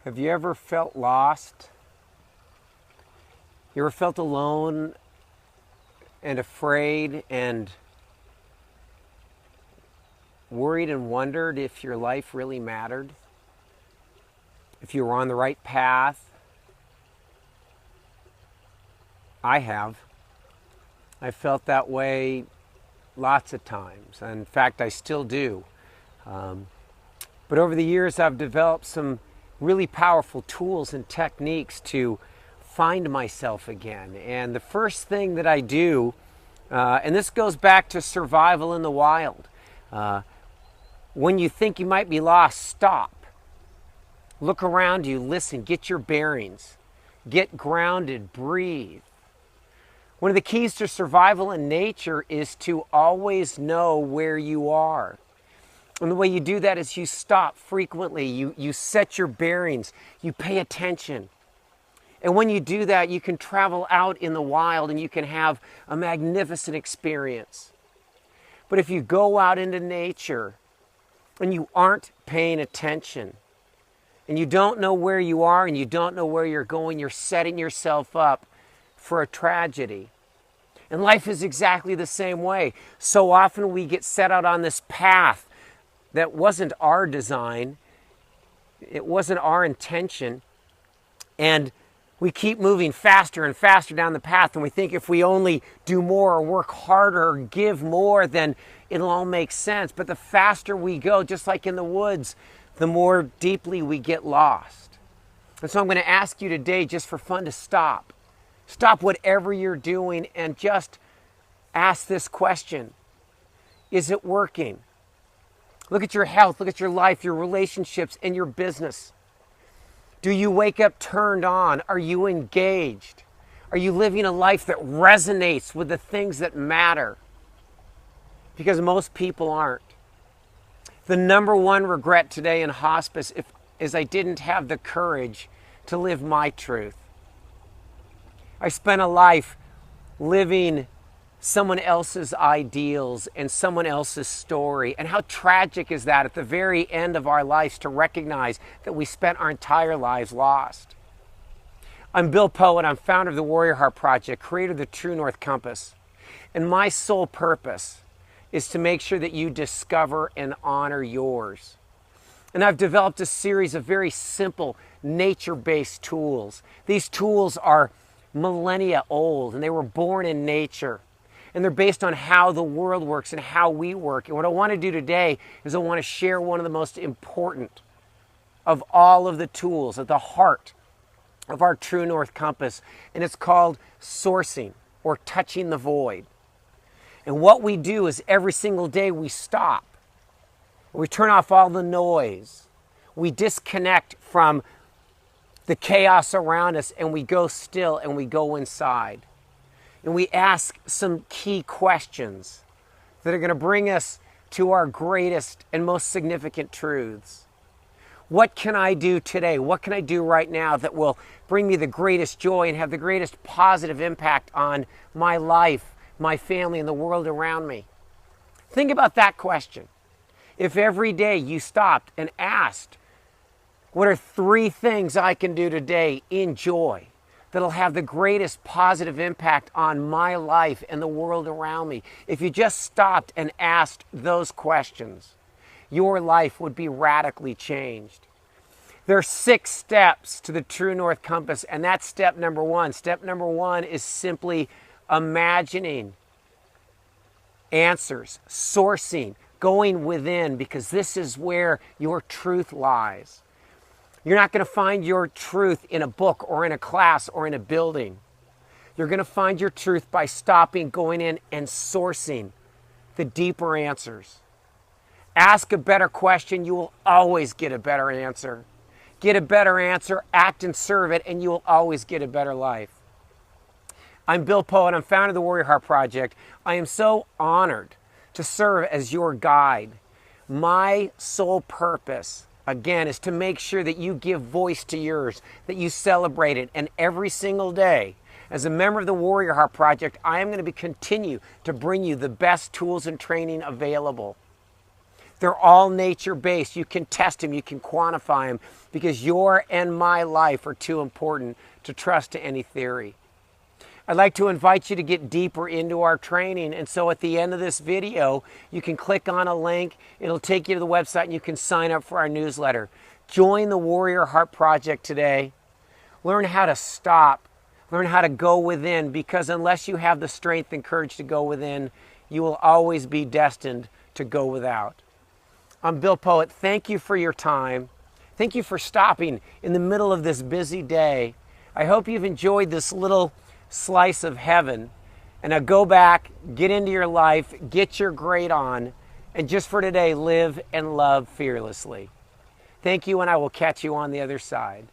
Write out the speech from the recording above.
Have you ever felt lost? You ever felt alone and afraid and worried and wondered if your life really mattered? If you were on the right path? I have. I felt that way lots of times. In fact, I still do. But over the years, I've developed some really powerful tools and techniques to find myself again. And the first thing that I do, and this goes back to survival in the wild, when you think you might be lost, stop. Look around you, listen, get your bearings, get grounded, breathe. One of the keys to survival in nature is to always know where you are. And the way you do that is you stop frequently, you set your bearings, you pay attention. And when you do that, you can travel out in the wild and you can have a magnificent experience. But if you go out into nature and you aren't paying attention, and you don't know where you are and you don't know where you're going, you're setting yourself up for a tragedy. And life is exactly the same way. So often we get set out on this path that wasn't our design, it wasn't our intention, and we keep moving faster and faster down the path, and we think if we only do more or work harder or give more, then it'll all make sense. But the faster we go, just like in the woods, the more deeply we get lost. And so I'm going to ask you today, just for fun, to stop. Stop whatever you're doing and just ask this question. Is it working? Look at your health, look at your life, your relationships, and your business. Do you wake up turned on? Are you engaged? Are you living a life that resonates with the things that matter? Because most people aren't. The number one regret today in hospice is I didn't have the courage to live my truth. I spent a life living someone else's ideals and someone else's story. And how tragic is that at the very end of our lives to recognize that we spent our entire lives lost. I'm Bill Poett. I'm founder of the Warrior Heart Project, creator of the True North Compass. And my sole purpose is to make sure that you discover and honor yours. And I've developed a series of very simple nature-based tools. These tools are millennia old, and they were born in nature. And they're based on how the world works and how we work. And what I want to do today is I want to share one of the most important of all of the tools at the heart of our True North Compass. And it's called sourcing, or touching the void. And what we do is every single day we stop. We turn off all the noise. We disconnect from the chaos around us, and we go still and we go inside. And we ask some key questions that are going to bring us to our greatest and most significant truths. What can I do today? What can I do right now that will bring me the greatest joy and have the greatest positive impact on my life, my family, and the world around me? Think about that question. If every day you stopped and asked, what are 3 things I can do today in joy that'll have the greatest positive impact on my life and the world around me? If you just stopped and asked those questions, your life would be radically changed. There are 6 steps to the True North Compass, and that's step number 1. Step number 1 is simply imagining answers, sourcing, going within, because this is where your truth lies. You're not going to find your truth in a book or in a class or in a building. You're going to find your truth by stopping, going in, and sourcing the deeper answers. Ask a better question, you will always get a better answer. Get a better answer, act and serve it, and you will always get a better life. I'm Bill Poett. I'm founder of the Warrior Heart Project. I am so honored to serve as your guide. My sole purpose, again, is to make sure that you give voice to yours, that you celebrate it. And every single day, as a member of the Warrior Heart Project, I am going to continue to bring you the best tools and training available. They're all nature-based. You can test them, you can quantify them, because your and my life are too important to trust to any theory. I'd like to invite you to get deeper into our training, and so at the end of this video, you can click on a link. It'll take you to the website and you can sign up for our newsletter. Join the Warrior Heart Project today. Learn how to stop. Learn how to go within, because unless you have the strength and courage to go within, you will always be destined to go without. I'm Bill Poett. Thank you for your time. Thank you for stopping in the middle of this busy day. I hope you've enjoyed this little slice of heaven. And now go back, get into your life, get your grade on, and just for today, live and love fearlessly. Thank you, and I will catch you on the other side.